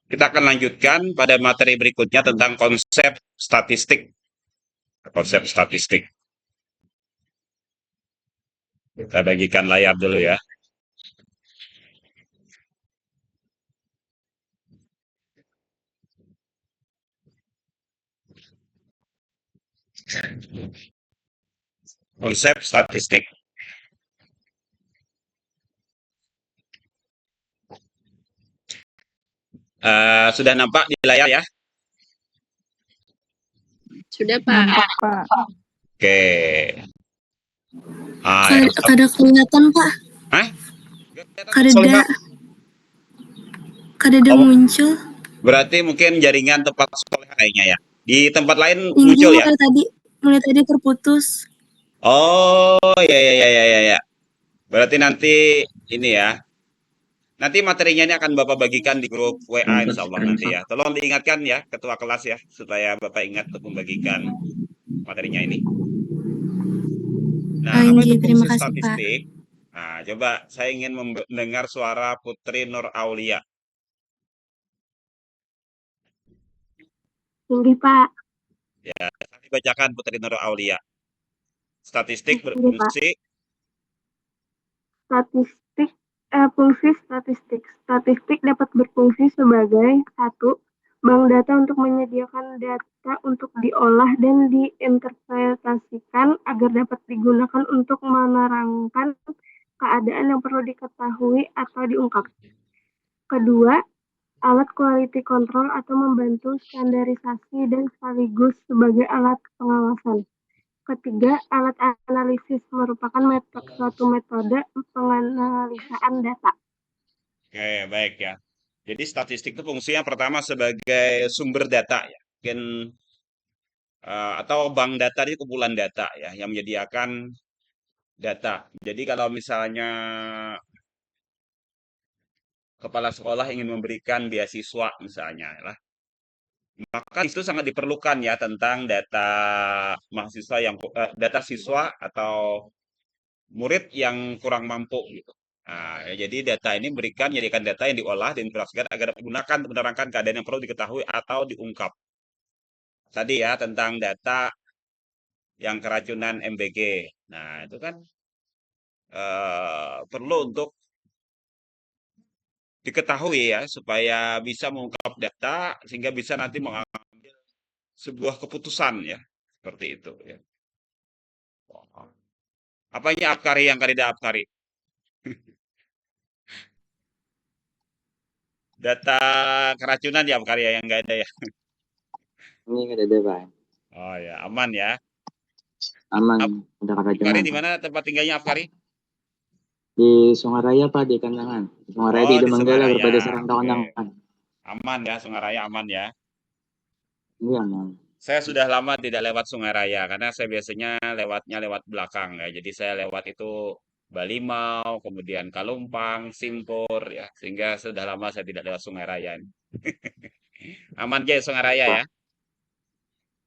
Kita akan lanjutkan pada materi berikutnya tentang konsep statistik. Konsep statistik. Kita bagikan layar dulu ya. Konsep statistik. Sudah nampak di layar ya? Sudah, Pak. Pak. Oke. Kada kelihatan, Pak. Hah? Kada muncul. Berarti mungkin jaringan tempat sekolah kayaknya ya. Di tempat lain Ini muncul ya? mulai tadi terputus. Oh, ya. Berarti nanti ini ya. Nanti materinya ini akan Bapak bagikan di grup WA insya Allah nanti ya. Tolong diingatkan ya ketua kelas ya supaya Bapak ingat untuk membagikan materinya ini. Nah, apa itu Terima fungsi kasih, statistik? Nah, coba saya ingin mendengar suara Putri Nur Aulia. Tinggi, Pak. Ya, dibacakan Putri Nur Aulia. Statistik Tinggi, Pak. berfungsi. Fungsi statistik. Statistik dapat berfungsi sebagai satu, bank data untuk menyediakan data untuk diolah dan diinterpretasikan agar dapat digunakan untuk menerangkan keadaan yang perlu diketahui atau diungkap. Kedua, alat quality control atau membantu standarisasi dan sekaligus sebagai alat pengawasan. Ketiga, alat analisis merupakan suatu metode penganalisaan data. Oke, baik ya. Jadi statistik itu fungsinya pertama sebagai sumber data ya. Mungkin atau bank data ini kumpulan data ya yang menyediakan data. Jadi kalau misalnya kepala sekolah ingin memberikan beasiswa misalnya lah, maka itu sangat diperlukan ya tentang data mahasiswa yang data siswa atau murid yang kurang mampu gitu. Nah, ya, jadi data ini menjadikan data yang diolah dan diperlakukan agar digunakan untuk menerangkan keadaan yang perlu diketahui atau diungkap. Tadi ya tentang data yang keracunan MBG. Nah, itu kan perlu untuk diketahui ya supaya bisa mengungkap data sehingga bisa nanti mengambil sebuah keputusan ya seperti itu ya. Apanya Apkari yang tidak Apkari? Data keracunan ya Apkari ya yang nggak ada ya. Ini nggak ada, Pak. Oh ya aman ya. Aman, ada Apkari keracunan. di mana tempat tinggalnya Apkari? Di Sungaraya, Pak, di Kandangan. Sungaraya di Oh di Demanggala, Sungaraya. kepada Serantau Oke. Kandangan. Aman ya Sungaraya aman ya. Iya, aman. Saya sudah lama tidak lewat Sungai Raya karena saya biasanya lewatnya lewat belakang ya. Jadi saya lewat itu Balimau, kemudian Kalumpang, Simpur ya. Sehingga sudah lama saya tidak lewat Sungai Raya. Aman ya Sungai Raya ya?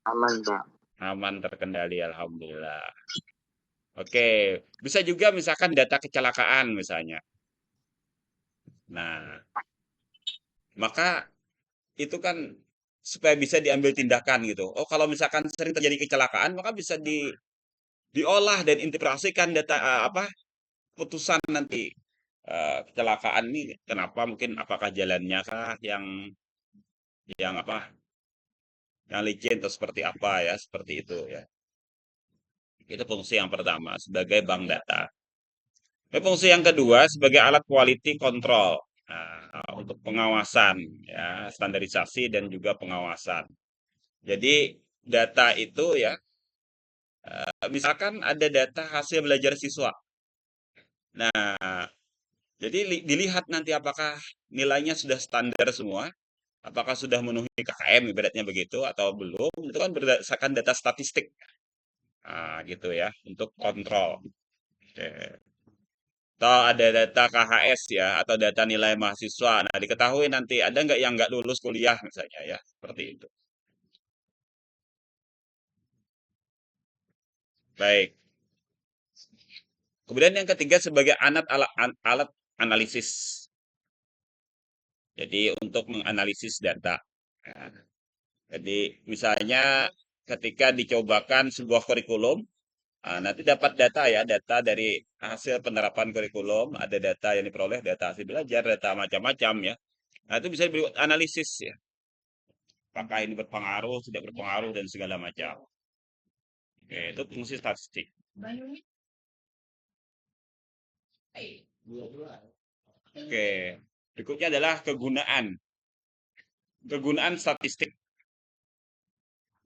Aman, Pak. Aman terkendali alhamdulillah. Oke, bisa juga misalkan data kecelakaan misalnya. Nah, maka itu kan supaya bisa diambil tindakan gitu. Oh, kalau misalkan sering terjadi kecelakaan, maka bisa diolah dan integrasikan data putusan nanti kecelakaan ini kenapa mungkin apakah jalannya kah yang apa yang licin atau seperti apa ya seperti itu ya itu fungsi yang pertama sebagai bank data. Fungsi yang kedua sebagai alat quality control untuk pengawasan ya standarisasi dan juga pengawasan. Jadi data itu ya misalkan ada data hasil belajar siswa. Nah, jadi dilihat nanti apakah nilainya sudah standar semua, apakah sudah memenuhi KKM ibaratnya begitu atau belum, itu kan berdasarkan data statistik. Nah, gitu ya, untuk kontrol. Oke. Atau ada data KHS ya, atau data nilai mahasiswa. Nah, diketahui nanti ada nggak yang nggak lulus kuliah misalnya ya, seperti itu. Baik. Kemudian yang ketiga sebagai alat analisis. Jadi untuk menganalisis data. Nah, jadi misalnya ketika dicobakan sebuah kurikulum, nanti dapat data ya, data dari hasil penerapan kurikulum, ada data yang diperoleh, data hasil belajar, data macam-macam ya. Nah, itu bisa diberi analisis ya. Apakah ini berpengaruh, tidak berpengaruh, dan segala macam. Oke, itu fungsi statistik. Oke, berikutnya adalah kegunaan. Kegunaan statistik.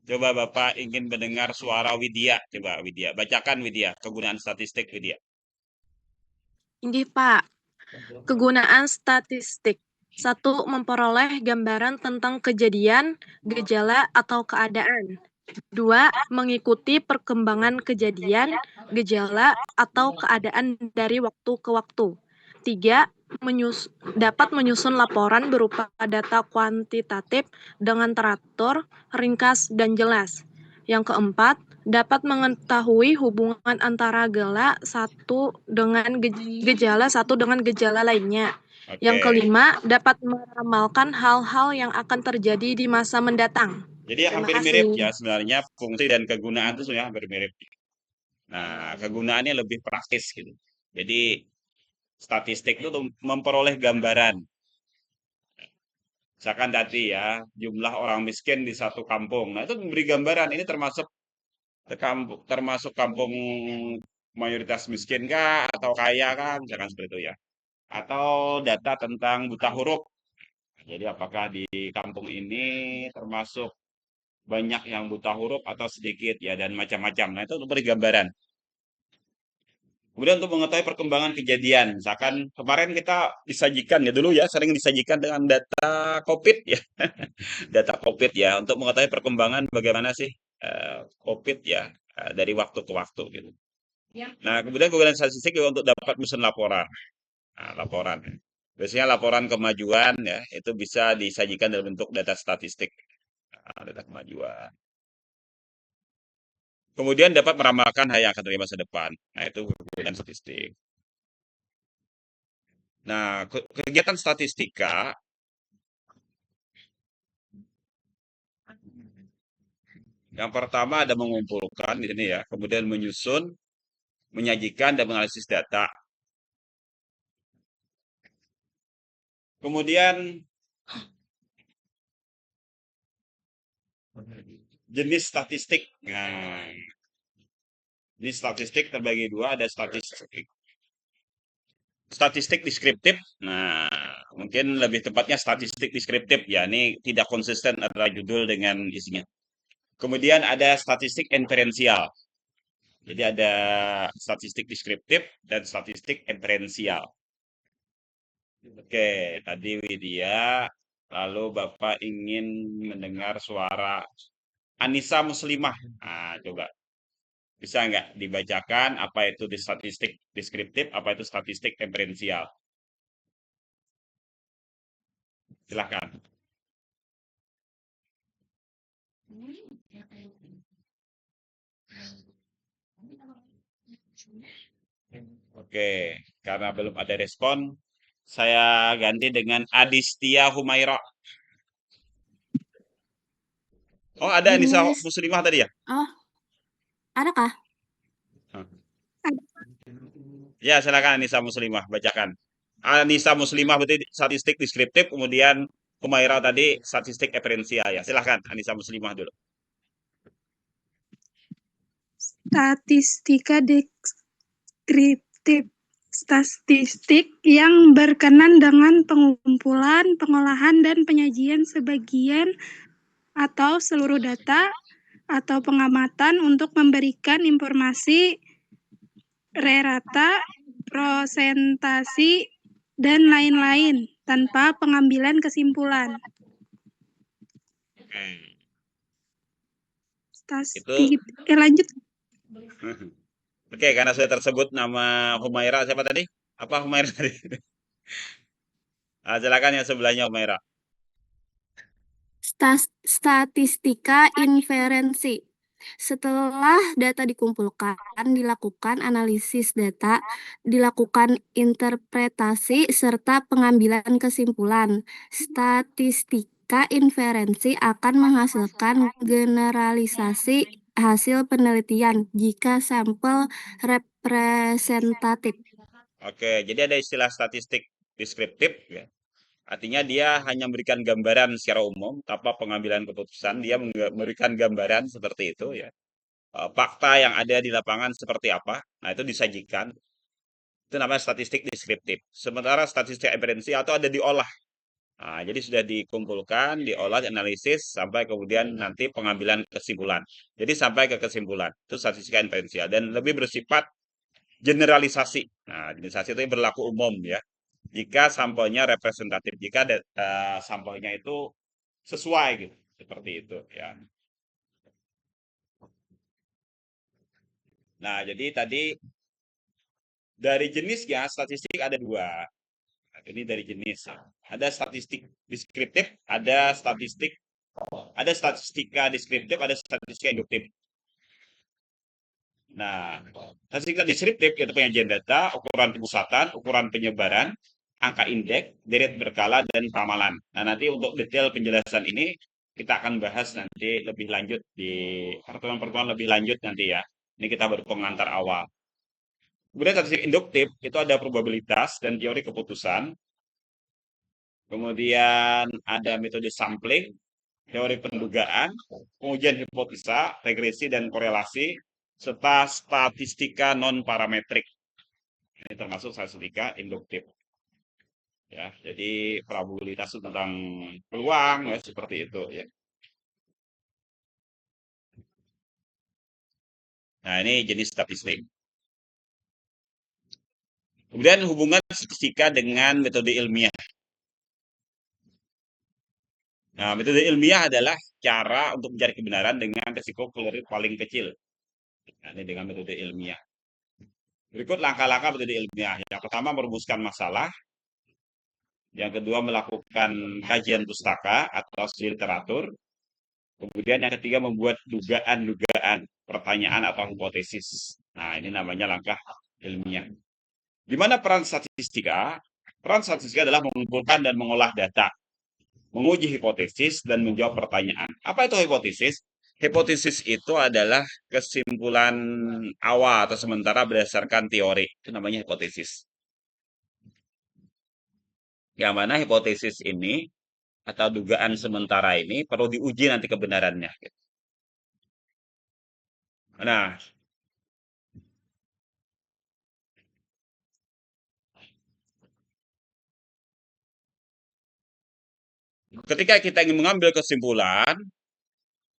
Coba Bapak ingin mendengar suara Widya. Coba Widya, bacakan Widya, kegunaan statistik Widya. Ini Pak, kegunaan statistik. 1. Memperoleh gambaran tentang kejadian, gejala, atau keadaan. 2. Mengikuti perkembangan kejadian, gejala, atau keadaan dari waktu ke waktu. 3. Dapat menyusun laporan berupa data kuantitatif dengan teratur, ringkas, dan jelas. Yang keempat, dapat mengetahui hubungan antara gejala satu dengan gejala lainnya. Yang Oke. kelima, dapat meramalkan hal-hal yang akan terjadi di masa mendatang. Jadi Terima hampir kasih. mirip ya sebenarnya fungsi dan kegunaan itu sebenarnya hampir mirip. Nah, kegunaannya lebih praktis gitu. Jadi statistik itu memperoleh gambaran. Misalkan tadi ya, jumlah orang miskin di satu kampung. Nah, itu memberi gambaran ini termasuk kampung mayoritas miskin kah atau kaya kah, misalkan seperti itu ya. Atau data tentang buta huruf. Jadi apakah di kampung ini termasuk banyak yang buta huruf atau sedikit ya, dan macam-macam. Nah, itu memberi gambaran. Kemudian untuk mengetahui perkembangan kejadian, misalkan kemarin kita disajikan ya dulu ya, sering disajikan dengan data COVID ya, data COVID ya, untuk mengetahui perkembangan bagaimana sih COVID ya, dari waktu ke waktu gitu. Nah, kemudian kegunaan statistik juga untuk dapat menyusun laporan. Nah, laporan. Biasanya laporan kemajuan ya, itu bisa disajikan dalam bentuk data statistik. Nah, data kemajuan. Kemudian dapat meramalkan hal yang akan terjadi masa depan. Nah, itu kegunaan statistik. Nah, kegiatan statistika yang pertama ada mengumpulkan ini ya, kemudian menyusun, menyajikan dan menganalisis data. Kemudian jenis statistik. Nah, jenis statistik terbagi dua, ada statistik deskriptif. Nah, mungkin lebih tepatnya statistik deskriptif ya, ini tidak konsisten antara judul dengan isinya. Kemudian ada statistik inferensial. Jadi ada statistik deskriptif dan statistik inferensial. Oke, tadi Widya, lalu Bapak ingin mendengar suara Anissa Muslimah. Nah, coba bisa nggak dibacakan apa itu di statistik deskriptif, apa itu statistik inferensial? Silahkan. Oke, karena belum ada respon, saya ganti dengan Adistia Humaira. Oh, ada Anissa Muslimah tadi ya? Oh, adakah? Ya, silakan Anissa Muslimah, bacakan. Anissa Muslimah berarti statistik deskriptif, kemudian Humaira tadi statistik referensial ya. Silakan Anissa Muslimah dulu. Statistika deskriptif. Statistik yang berkenan dengan pengumpulan, pengolahan, dan penyajian sebagian atau seluruh data atau pengamatan untuk memberikan informasi rata, prosentasi, dan lain-lain tanpa pengambilan kesimpulan. Lanjut. Oke, karena sudah tersebut nama Humaira siapa tadi? Apa Humaira tadi? Silakan yang sebelahnya Humaira. Statistika inferensi. Setelah data dikumpulkan, dilakukan analisis data, dilakukan interpretasi, serta pengambilan kesimpulan. Statistika inferensi akan menghasilkan generalisasi hasil penelitian jika sampel representatif. Oke, jadi ada istilah statistik deskriptif ya. Artinya dia hanya memberikan gambaran secara umum tanpa pengambilan keputusan. Dia memberikan gambaran seperti itu ya. Fakta yang ada di lapangan seperti apa. Nah, itu disajikan. Itu namanya statistik deskriptif. Sementara statistik inferensi atau ada diolah. Nah, jadi sudah dikumpulkan, diolah, dianalisis, sampai kemudian nanti pengambilan kesimpulan. Jadi sampai ke kesimpulan. Itu statistika inferensial. Dan lebih bersifat generalisasi. Nah, generalisasi itu berlaku umum ya. Jika sampelnya representatif, jika sampelnya itu sesuai gitu, seperti itu ya. Nah, jadi tadi dari jenisnya statistik ada dua. Nah, ini dari jenis ya. Ada statistik deskriptif, ada statistika deskriptif, ada statistika induktif. Nah, statistika deskriptif itu penyajian data, ukuran kepusatan, ukuran penyebaran, angka indeks, deret berkala, dan ramalan. Nah, nanti untuk detail penjelasan ini kita akan bahas nanti lebih lanjut di pertemuan-pertemuan lebih lanjut nanti ya. Ini kita baru pengantar awal. Kemudian statistik induktif itu ada probabilitas dan teori keputusan. Kemudian ada metode sampling, teori pendugaan, pengujian hipotesa, regresi dan korelasi, serta statistika non-parametrik. Ini termasuk statistika induktif. Ya, jadi probabilitas itu tentang peluang ya seperti itu ya. Nah, ini jenis statistik. Kemudian hubungan statistika dengan metode ilmiah. Nah, metode ilmiah adalah cara untuk mencari kebenaran dengan risiko keliru paling kecil. Nah, ini dengan metode ilmiah. Berikut langkah-langkah metode ilmiah. Yang pertama, merumuskan masalah. Yang kedua, melakukan kajian pustaka atau studi literatur. Kemudian yang ketiga, membuat dugaan-dugaan, pertanyaan atau hipotesis. Nah, ini namanya langkah ilmiah. Di mana peran statistika? Peran statistika adalah mengumpulkan dan mengolah data, menguji hipotesis, dan menjawab pertanyaan. Apa itu hipotesis? Hipotesis itu adalah kesimpulan awal atau sementara berdasarkan teori. Itu namanya hipotesis. Yang mana hipotesis ini atau dugaan sementara ini perlu diuji nanti kebenarannya. Nah, ketika kita ingin mengambil kesimpulan,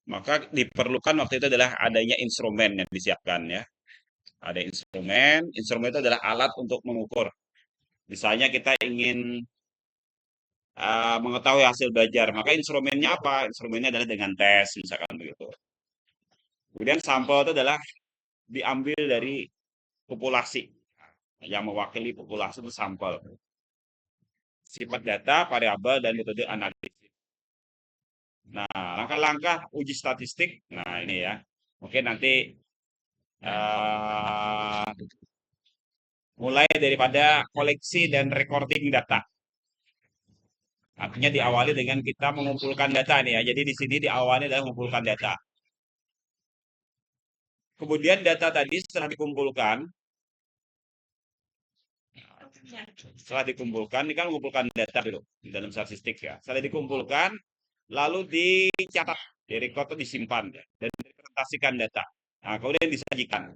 maka diperlukan waktu itu adalah adanya instrumen yang disiapkan ya. Ada instrumen itu adalah alat untuk mengukur. Misalnya kita ingin mengetahui hasil belajar, maka instrumennya apa? Instrumennya adalah dengan tes, misalkan begitu. Kemudian sampel itu adalah diambil dari populasi. Yang mewakili populasi itu sampel. Sifat data, variabel, dan metode analisis. Nah, langkah-langkah uji statistik. Nah, ini ya. Mungkin nanti mulai daripada koleksi dan recording data. Artinya diawali dengan kita mengumpulkan data nih ya. Jadi di sini diawali adalah mengumpulkan data. Kemudian data tadi setelah dikumpulkan, ini kan mengumpulkan data dulu di dalam statistik ya. Setelah dikumpulkan, lalu dicatat, direkod atau disimpan ya, dan dipresentasikan data. Nah, kemudian disajikan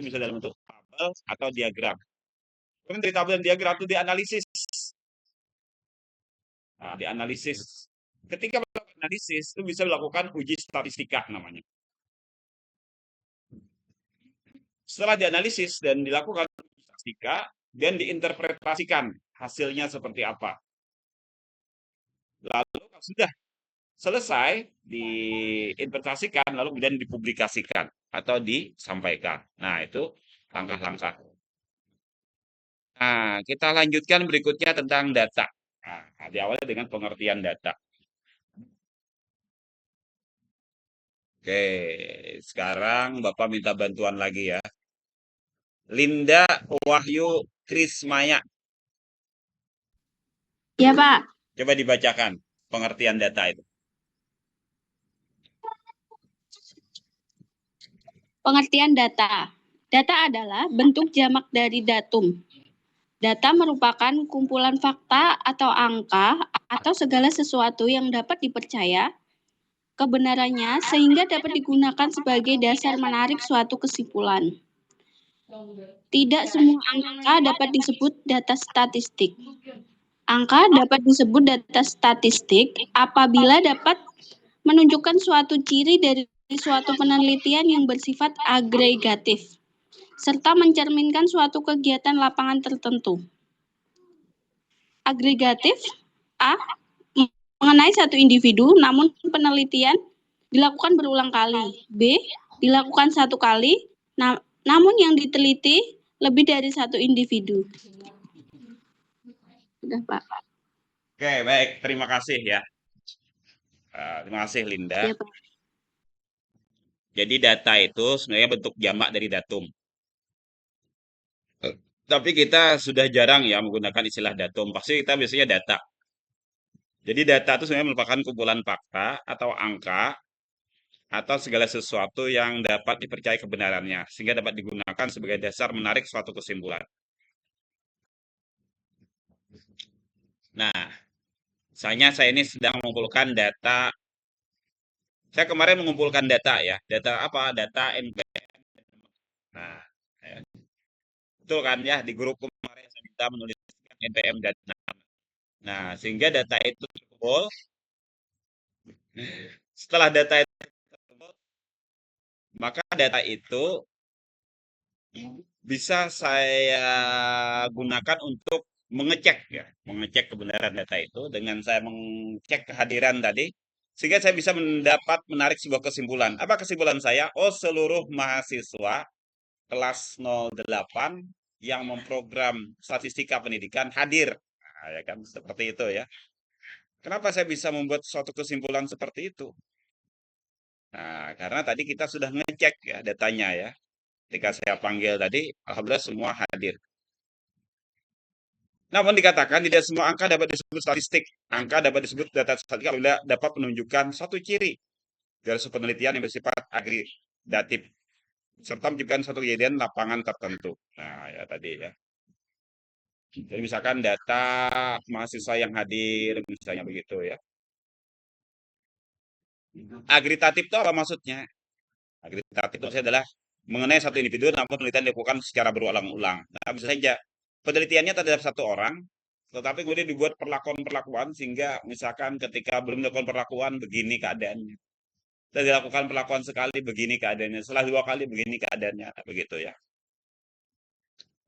itu bisa dalam bentuk tabel atau diagram. Kemudian dari tabel dan diagram itu dianalisis. Nah, dianalisis. Ketika melakukan analisis, itu bisa dilakukan uji statistika namanya. Setelah dianalisis dan dilakukan uji statistika, dan diinterpretasikan hasilnya seperti apa. Lalu sudah selesai diinterpretasikan, lalu kemudian dipublikasikan atau disampaikan. Nah, itu langkah-langkah. Nah, kita lanjutkan berikutnya tentang data. Nah, diawali dengan pengertian data. Oke, sekarang Bapak minta bantuan lagi ya. Linda Wahyu Krismaya. Ya, Pak. Coba dibacakan pengertian data itu. Pengertian data. Data adalah bentuk jamak dari datum. Data merupakan kumpulan fakta atau angka atau segala sesuatu yang dapat dipercaya kebenarannya sehingga dapat digunakan sebagai dasar menarik suatu kesimpulan. Tidak semua angka dapat disebut data statistik. Angka dapat disebut data statistik apabila dapat menunjukkan suatu ciri dari suatu penelitian yang bersifat agregatif, serta mencerminkan suatu kegiatan lapangan tertentu. Agregatif A. Mengenai satu individu, namun penelitian dilakukan berulang kali. B. Dilakukan satu kali, namun yang diteliti lebih dari satu individu. Sudah, Pak. Oke, baik. Terima kasih ya. Terima kasih, Linda. Ya, Pak. Jadi data itu sebenarnya bentuk jamak dari datum. Tapi kita sudah jarang ya menggunakan istilah datum. Pasti kita biasanya data. Jadi data itu sebenarnya merupakan kumpulan fakta atau angka atau segala sesuatu yang dapat dipercaya kebenarannya sehingga dapat digunakan sebagai dasar menarik suatu kesimpulan. Nah, misalnya saya ini sedang mengumpulkan data. Saya kemarin mengumpulkan data ya. Data apa? Data NPM. Nah, ya. Betul kan ya, di grup kemarin saya minta menuliskan NPM data. Nah, sehingga data itu terkumpul. Setelah data itu terkumpul, maka data itu bisa saya gunakan untuk mengecek ya, mengecek kebenaran data itu dengan saya mengecek kehadiran tadi, sehingga saya bisa menarik sebuah kesimpulan. Apa kesimpulan saya? Oh, seluruh mahasiswa kelas 08 yang memprogram statistika pendidikan hadir. Nah, ya kan seperti itu ya. Kenapa saya bisa membuat suatu kesimpulan seperti itu? Nah, karena tadi kita sudah ngecek ya datanya ya. Ketika saya panggil tadi, alhamdulillah semua hadir. Namun dikatakan tidak semua angka dapat disebut statistik. Angka dapat disebut data statistik apabila dapat menunjukkan satu ciri dari suatu penelitian yang bersifat agregatif serta menciptakan satu kejadian lapangan tertentu. Nah, ya tadi ya. Jadi misalkan data mahasiswa yang hadir, misalnya begitu ya. Agregatif itu apa maksudnya? Agregatif itu adalah mengenai satu individu namun penelitian dilakukan secara berulang-ulang. Nah, bisa saja penelitiannya terhadap satu orang, tetapi kemudian dibuat perlakuan-perlakuan sehingga misalkan ketika belum dilakukan perlakuan begini keadaannya. Setelah dilakukan perlakuan sekali begini keadaannya, setelah 2 kali begini keadaannya, begitu ya.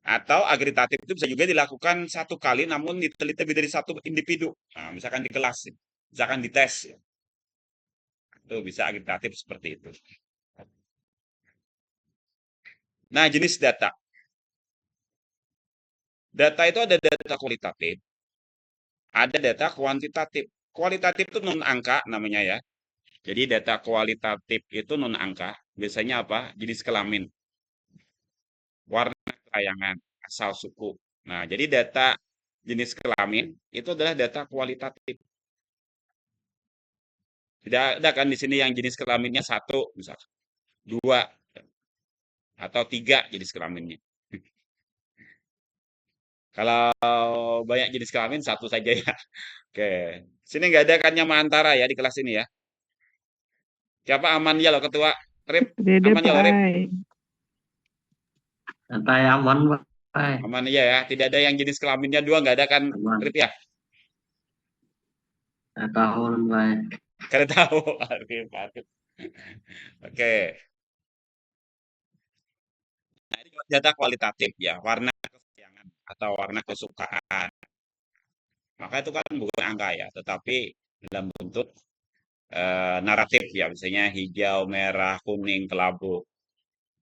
Atau agregatif itu bisa juga dilakukan satu kali namun diteliti lebih dari satu individu. Nah, misalkan di kelas, misalkan di tes. Ya. Itu bisa agregatif seperti itu. Nah, jenis data. Data itu ada data kualitatif, ada data kuantitatif. Kualitatif itu non angka namanya ya. Jadi data kualitatif itu non angka. Biasanya apa? Jenis kelamin, warna kelayangan, asal suku. Nah, jadi data jenis kelamin itu adalah data kualitatif. Tidak ada kan di sini yang jenis kelaminnya 1, misalkan 2, atau 3 jenis kelaminnya. Kalau banyak jenis kelamin 1 saja ya. Oke. Sini nggak ada kan Antara ya di kelas ini ya. Siapa aman ya lo ketua? Rip, Dede aman ya lo Rip? Pai. Data aman, Pak. Aman aja ya. Tidak ada yang jenis kelaminnya 2 nggak ada kan Aman. Rip ya? Nggak tahu, Pak. Karena tahu. Oke. Nah, ini data kualitatif ya, warna kesayangan atau warna kesukaan. Maka itu kan bukan angka ya, tetapi dalam bentuk naratif ya, misalnya hijau, merah, kuning, kelabu,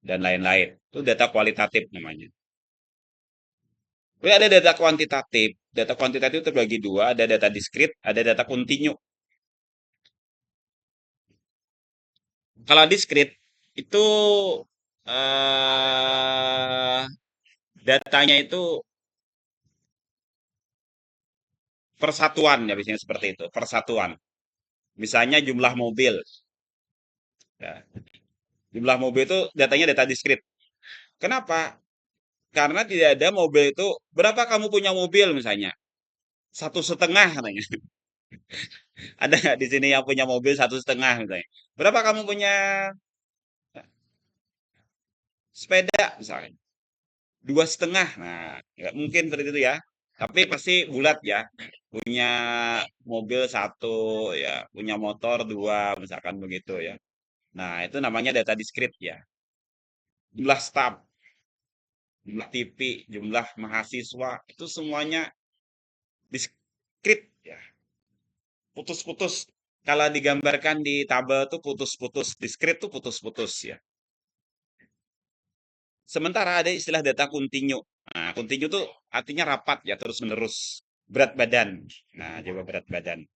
dan lain-lain. Itu data kualitatif namanya. Tapi ada data kuantitatif. Data kuantitatif itu terbagi 2, ada data diskrit, ada data kontinu. Kalau diskrit itu eh datanya itu persatuan ya, biasanya seperti itu, persatuan. Misalnya jumlah mobil. Ya. Jumlah mobil itu datanya data diskrit. Kenapa? Karena tidak ada mobil itu, berapa kamu punya mobil misalnya? 1,5 katanya. Ada nggak di sini yang punya mobil 1,5 misalnya? Berapa kamu punya sepeda misalnya? 2,5. Nah, nggak mungkin seperti itu ya. Tapi pasti bulat ya. Punya mobil satu ya, punya motor dua, misalkan begitu ya. Nah, itu namanya data diskrit ya. Jumlah staf, jumlah TV, jumlah mahasiswa, itu semuanya diskrit ya. Putus-putus. Kalau digambarkan di tabel tuh putus-putus. Diskrit tuh putus-putus ya. Sementara ada istilah data kontinu. Nah, kontinu tuh artinya rapat ya, terus-menerus. Berat badan. Nah, coba berat badan.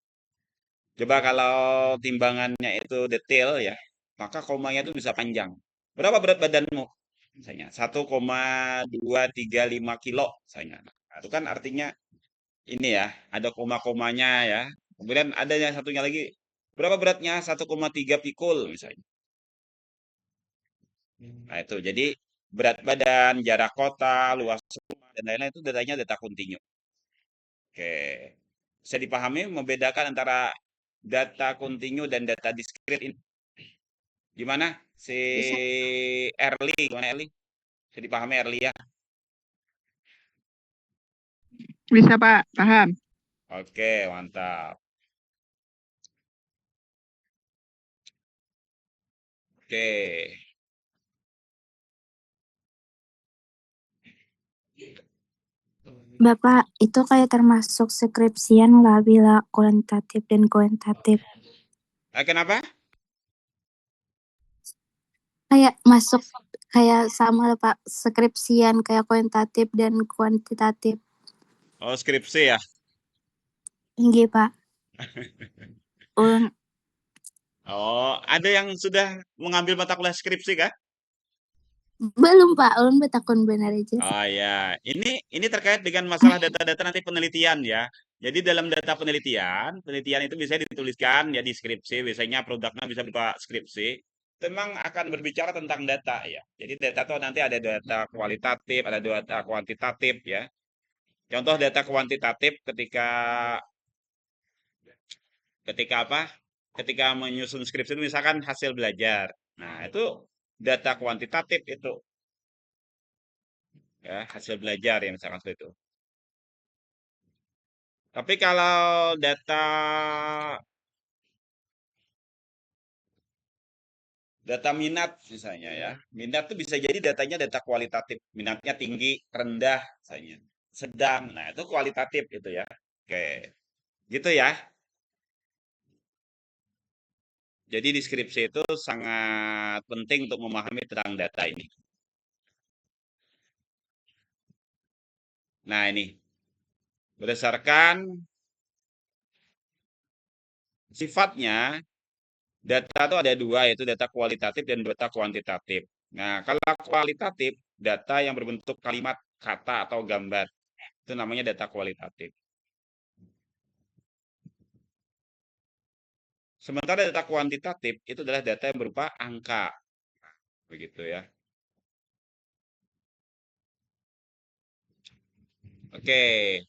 Coba kalau timbangannya itu detail ya, maka komanya itu bisa panjang. Berapa berat badanmu? Misalnya 1,235 kilo misalnya. Nah, itu kan artinya ini ya, ada koma-komanya ya. Kemudian ada yang satunya lagi, berapa beratnya? 1,3 pikul misalnya. Nah, itu. Jadi berat badan, jarak kota, luas rumah, dan lain-lain itu datanya data kontinu. Oke. Bisa dipahami membedakan antara data kontinu dan data diskrit ini? Gimana? Si Bisa. Erli, gimana Erli? Bisa dipahami Erli ya? Bisa Pak, paham. Oke, mantap. Oke. Bapak, itu kayak termasuk skripsian lah bila kuantitatif dan kuantitatif. Kenapa? Kayak masuk kayak sama lah Pak, skripsian kayak kuantitatif dan kuantitatif. Oh, skripsi ya? Nggih, Pak. Ulun Oh, ada yang sudah mengambil mata kuliah skripsi kah? belum Pak, ulun betakun benar aja. Oh ya, ini terkait dengan masalah data-data nanti penelitian ya. Jadi dalam data penelitian, penelitian itu bisa dituliskan ya di skripsi, biasanya produknya bisa berupa skripsi. Itu memang akan berbicara tentang data ya. Jadi data itu nanti ada data kualitatif, ada data kuantitatif ya. Contoh data kuantitatif ketika ketika apa? Ketika menyusun skripsi itu misalkan hasil belajar. Nah, itu data kuantitatif itu ya, hasil belajar ya misalkan seperti itu. Tapi kalau data minat misalnya ya, minat tuh bisa jadi datanya data kualitatif, minatnya tinggi, rendah misalnya, sedang. Nah, itu kualitatif itu ya. Oke. Gitu ya. Jadi deskripsi itu sangat penting untuk memahami tentang data ini. Nah, ini berdasarkan sifatnya, data itu ada dua, yaitu data kualitatif dan data kuantitatif. Nah, kalau kualitatif, data yang berbentuk kalimat, kata, atau gambar. Itu namanya data kualitatif. Sementara data kuantitatif itu adalah data yang berupa angka. Begitu ya. Oke.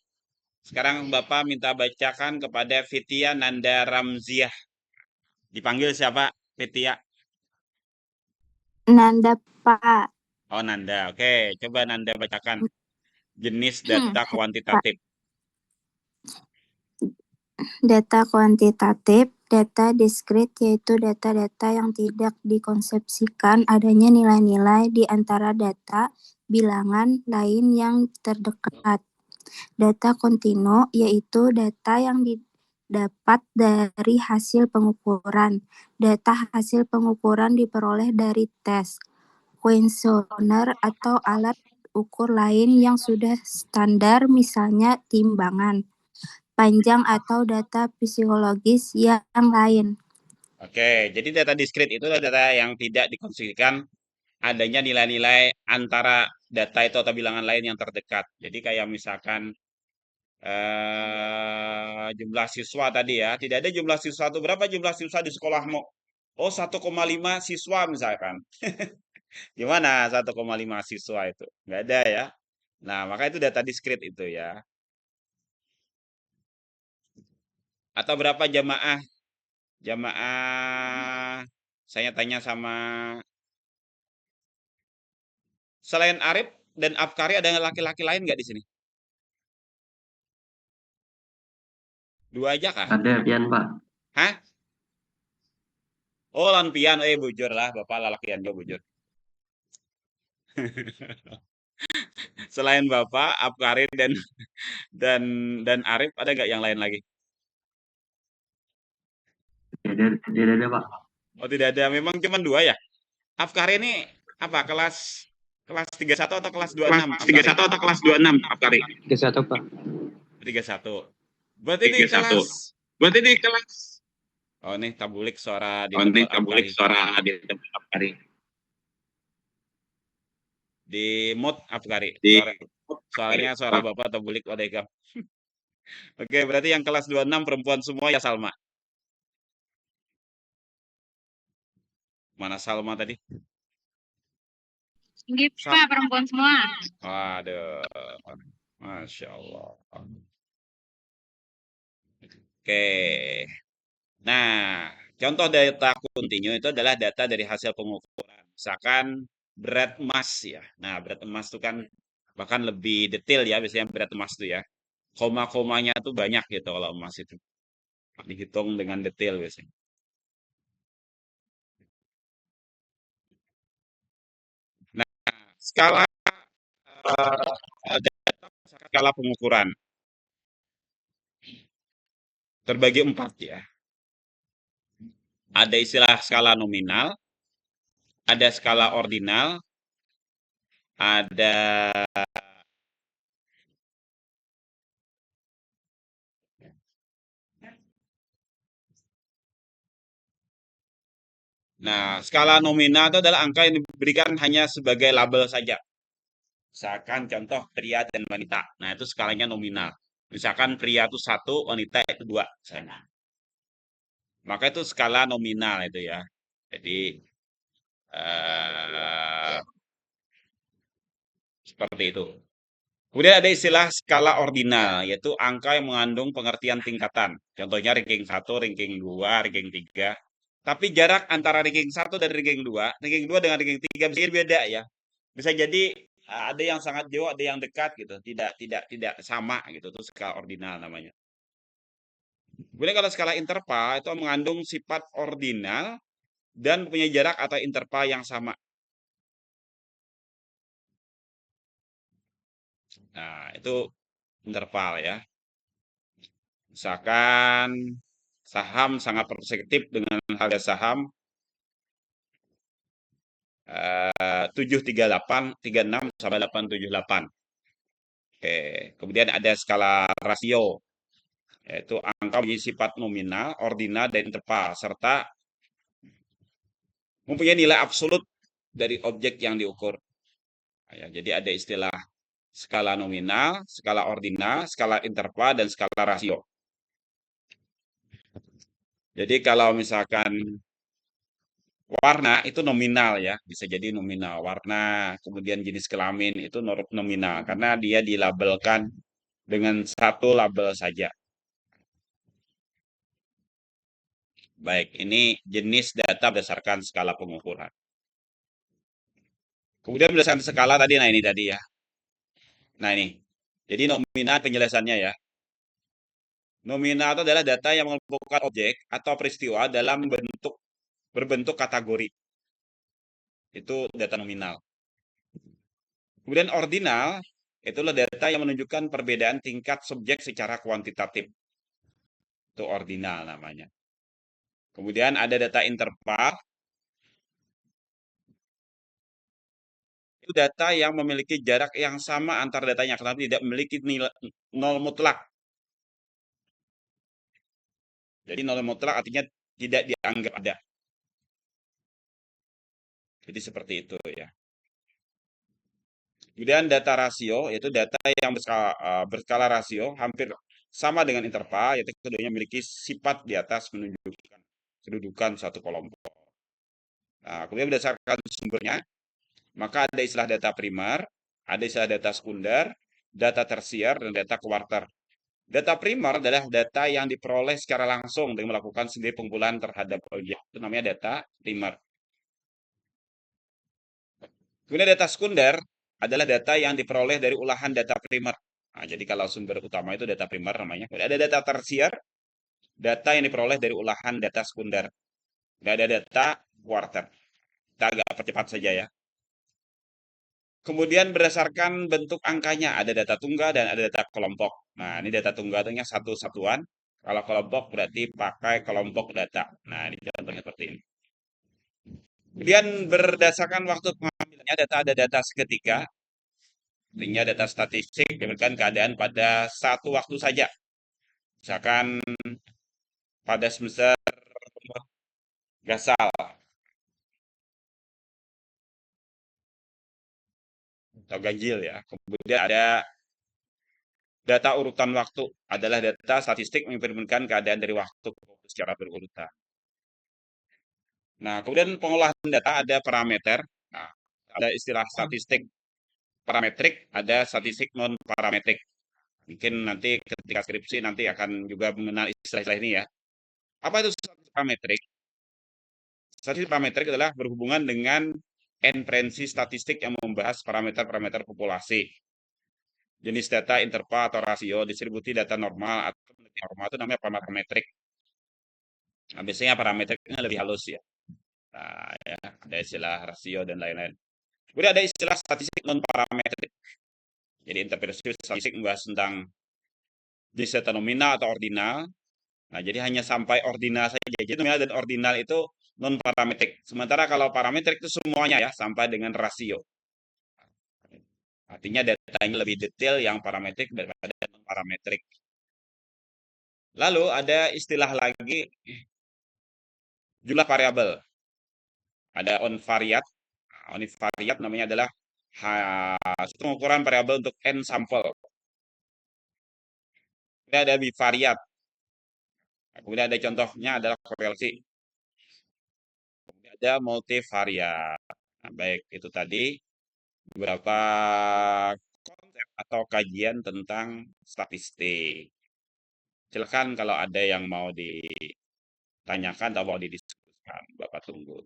Sekarang Bapak minta bacakan kepada Fitia Nanda Ramziah. Dipanggil siapa? Fitia. Nanda Pak. Oh, Nanda. Oke, coba Nanda bacakan jenis data Pak, kuantitatif. data kuantitatif, data diskrit yaitu data-data yang tidak dikonsepsikan adanya nilai-nilai di antara data bilangan lain yang terdekat. Data kontinu yaitu data yang didapat dari hasil pengukuran. Data hasil pengukuran diperoleh dari tes, questionnaire atau alat ukur lain yang sudah standar, misalnya timbangan panjang atau data fisiologis yang lain. Oke, jadi data discrete itu adalah data yang tidak dikonstruksikan adanya nilai-nilai antara data itu atau bilangan lain yang terdekat. Jadi kayak misalkan jumlah siswa tadi ya, tidak ada jumlah siswa itu berapa jumlah siswa di sekolahmu? Oh, 1,5 siswa misalkan. Gimana 1,5 siswa itu? Nggak ada ya. Nah, maka itu data discrete itu ya. Atau berapa jamaah? Jamaah saya tanya sama selain Arif dan Afkari ada laki-laki lain nggak di sini? Dua aja kah? Ada Pian, Pak. Hah? Oh, lampian. Bujur lah, Bapak lalakian juga bujur. Selain Bapak, Afkari dan dan Arif ada nggak yang lain lagi? Tidak ada, Pak. Oh, tidak ada. Memang cuma dua ya. Afkari ini apa? Kelas 31 atau kelas 26? Kelas 31 atau kelas 26, Afkari? 31, Pak. 31. Berarti di kelas. Berarti di kelas. Oh, ini tabulik suara di Oh, ini tempat tabulik Afkari. suara di tempat Afkari. Di mute Afkari. Di Suaranya suara Bapak tabulik Waalaikum. Oke, berarti yang kelas 26 perempuan semua ya Salma. Mana Salma tadi? Tinggi, Pak, perempuan semua. Waduh. Masya Allah. Oke. Nah, contoh data kontinu itu adalah data dari hasil pengukuran. Misalkan berat emas ya. Nah, berat emas itu kan bahkan lebih detail ya biasanya berat emas itu ya. Koma-komanya tuh banyak gitu kalau emas itu. Dihitung dengan detail biasanya. Nah, skala skala pengukuran terbagi 4 ya. Ada istilah skala nominal, ada skala ordinal, ada Nah, skala nominal itu adalah angka yang diberikan hanya sebagai label saja. Misalkan contoh pria dan wanita. Nah, itu skalanya nominal. Misalkan pria itu 1, wanita itu 2. Misalnya. Maka itu skala nominal itu ya. Jadi, seperti itu. Kemudian ada istilah skala ordinal, yaitu angka yang mengandung pengertian tingkatan. Contohnya ranking 1, ranking 2, ranking 3. Tapi jarak antara ranking 1 dan ranking 2 dengan ranking 3 bisa beda ya. Bisa jadi ada yang sangat jauh, ada yang dekat gitu. Tidak sama gitu. Itu skala ordinal namanya. Kemudian kalau skala interval itu mengandung sifat ordinal dan punya jarak atau interval yang sama. Nah, itu interval ya. Misalkan saham sangat prospektif dengan harga saham 738, 36 sampai 878. Oke, kemudian ada skala rasio, yaitu angka mempunyai sifat nominal, ordinal, dan interval, serta mempunyai nilai absolut dari objek yang diukur. Ya, jadi ada istilah skala nominal, skala ordinal, skala interval, dan skala rasio. Jadi kalau misalkan warna itu nominal ya, bisa jadi nominal. Warna, kemudian jenis kelamin itu nominal karena dia dilabelkan dengan satu label saja. Baik, ini jenis data berdasarkan skala pengukuran. Kemudian berdasarkan skala tadi, nah ini tadi ya. Nah ini, jadi nominal penjelasannya ya. Nominal itu adalah data yang mengumpulkan objek atau peristiwa dalam berbentuk kategori. Itu data nominal. Kemudian ordinal, itulah data yang menunjukkan perbedaan tingkat subjek secara kuantitatif. Itu ordinal namanya. Kemudian ada data interval. Itu data yang memiliki jarak yang sama antar datanya, tetapi tidak memiliki nilai nol mutlak. Jadi nol mutlak artinya tidak dianggap ada. Jadi seperti itu ya. Kemudian data rasio, yaitu data yang berskala rasio hampir sama dengan interval, yaitu keduanya memiliki sifat di atas menunjukkan kedudukan suatu kelompok. Nah, kemudian berdasarkan sumbernya, maka ada istilah data primer, ada istilah data sekunder, data tersier, dan data kuarter. Data primer adalah data yang diperoleh secara langsung dengan melakukan sendiri pengumpulan terhadap objek. Itu namanya data primer. Kemudian data sekunder adalah data yang diperoleh dari ulahan data primer. Nah, jadi kalau sumber utama itu data primer namanya. Kemudian ada data tersier, data yang diperoleh dari ulahan data sekunder. Dan ada data kuarter. Kita agak percepat saja ya. Kemudian berdasarkan bentuk angkanya, ada data tunggal dan ada data kelompok. Nah, ini data tunggal itu satu satuan. Kalau kelompok berarti pakai kelompok data. Nah, ini contohnya seperti ini. Kemudian berdasarkan waktu pengambilannya, ada data seketika. Artinya data statistik diberikan keadaan pada satu waktu saja. Misalkan pada semester gasal atau ganjil ya. Kemudian ada data urutan waktu, adalah data statistik memperlihatkan keadaan dari waktu ke waktu secara berurutan. Nah, kemudian pengolahan data ada parameter. Nah, ada istilah statistik parametrik, ada statistik non parametrik. Mungkin nanti ketika skripsi nanti akan juga mengenal istilah-istilah ini ya. Apa itu statistik parametrik? Statistik parametrik adalah berhubungan dengan inferensi statistik yang membahas parameter-parameter populasi. Jenis data interval atau rasio, distribusi data normal atau normal itu namanya parametrik. Nah, biasanya parametriknya lebih halus ya. Nah, ya, ada istilah rasio dan lain-lain. Kemudian ada istilah statistik non parametrik. Jadi interpretasi statistik membahas tentang jenis data nominal atau ordinal. Nah, jadi hanya sampai ordinal saja. Jadi nominal dan ordinal itu non parametrik. Sementara kalau parametrik itu semuanya ya sampai dengan rasio. Artinya datanya lebih detail yang parametrik daripada non parametrik. Lalu ada istilah lagi jumlah variabel. Ada unvariate. Unvariate namanya adalah pengukuran variabel untuk n sampel. Kemudian ada bivariate. Kemudian ada contohnya adalah korelasi. Kemudian ada multivariate. Nah, baik, itu tadi beberapa konsep atau kajian tentang statistik. Silakan kalau ada yang mau ditanyakan atau mau didiskusikan, Bapak tunggu.